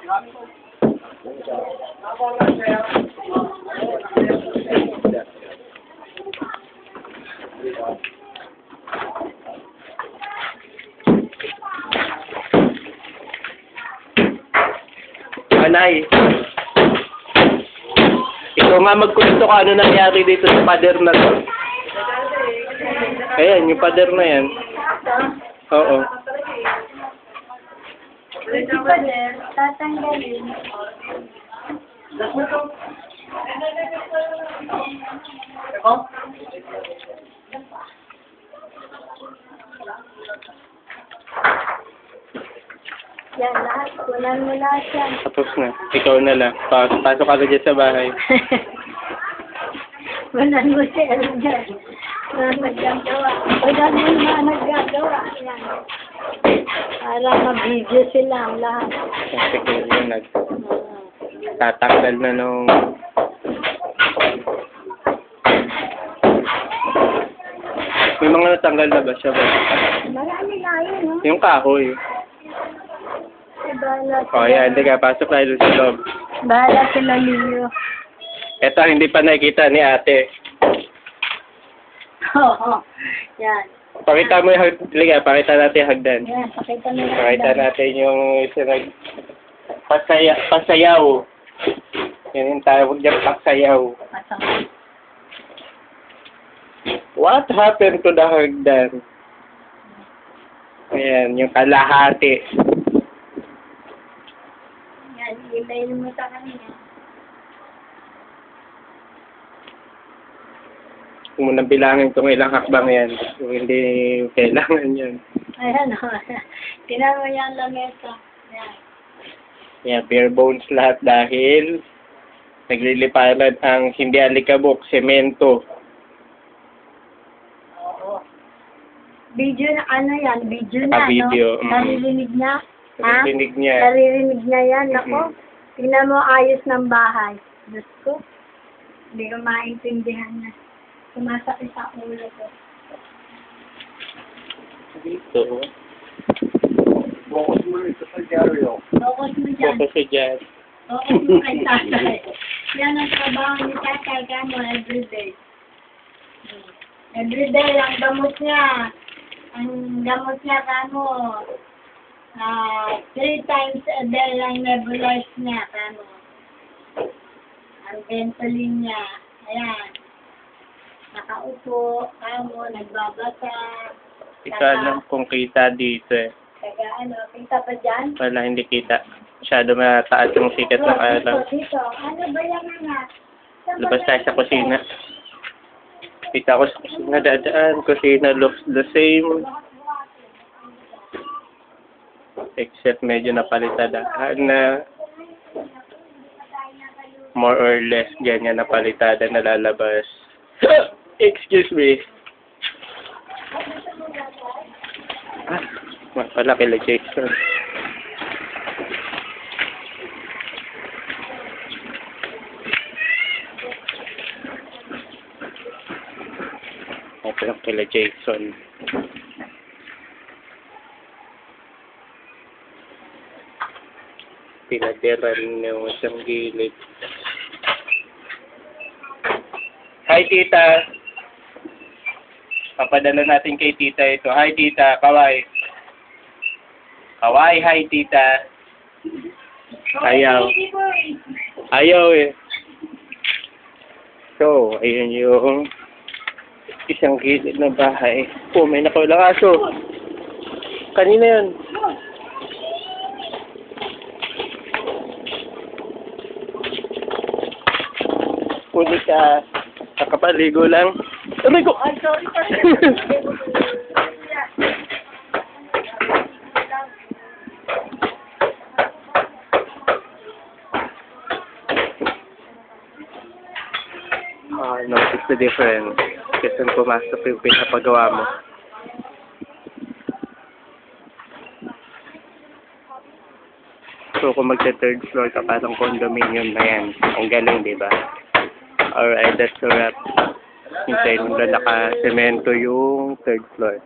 Anay, ikaw nga magkwento ka ano nangyari dito sa pader na to. Ayan, yung pader na yan. Oo. Yung pader, tatanggalin. Yan, lahat. Kunan mo lahat yan. Tapos na. Ikaw na lang. Pasok ka na dyan sa bahay. Kunan mo siya dyan. Na naggagawa. Kunan mo na naggagawa. Yan. Para mag-video sila ang lahat. Sige, yun. Tatanggal na nung... May mga natanggal na ba siya ba? Marami na yun, no? Yung kahoy. Bahala O, yan. Hindi ka. Pasok tayo sa loob. Bahala sila Leo. Ito, hindi pa nakikita ni ate. Oo. Yan. Pakita mo yung hagdan. Pakita natin yung hagdan. Yan, pakita mo lang. Pakita natin yung isa pasayaw. Yan yung tawag dyan, pasayaw. What happened to the hagdan? Ayan, yung kalahati. Yan, ilay mo sa kanina. Kung munang bilangin kung ilang hakbang yan. Kung hindi kailangan yan. Ayan, o. Tinan mo yan, lamesa. Yan. Yan, bare bones lahat dahil nagliliparan ang hindi alikabok, semento. Oo. Video na, ano yan? Video na, Video, no? Naririnig niya? Ha? Narinig niya. Naririnig niya yan, ako. Tingnan mo ayos ng bahay. Diyos ko. Hindi ko maintindihan na. Sumasakit sa ulo ko. Dito. Focus mo rin sa Gario. Focus mo dyan. Focus sa dyan. Focus mo kay tatay. Yan ang trabaho ni tatay ka mo everyday. Everyday ang gamot niya. Ang gamot niya ka mo. 3 times a day lang nebulize niya ka mo. Ang Ventolin niya. Ayan. Nakaupo, kamo, nagbabasa. Ika alam kung kita dito eh. Kaya ano, kita pa dyan? Wala, hindi kita. Masyado mataas yung sikat ng araw. Dito. Ano ba yan nga? Labas tayo sa kusina. Kita ko sa kusina dadaan. Kusina looks the same. Except medyo napalitadahan na more or less ganyan napalitada na lalabas. Excuse me. Pala kila Jason. Ito yung kila Jason. Pinadiran yung isang gilid. Hi, tita. Papadala natin kay tita ito. Hi, tita. Kawai. Kawai, hi, tita. Ayaw. Ayaw eh. So, ayun yung isang gilid na bahay. Oh, may nakawala aso. Kanina yun. Kulit ka. Nakapaligo lang. Aray ko! Ay, sorry. Notice the difference. Kasi pumasok yung pinapagawa mo. So, kung magsa-third floor ka, parang condominium na yan. Ang galing, di ba? Alright, that's a wrap. Hintayin mo na naka-semento yung third floor.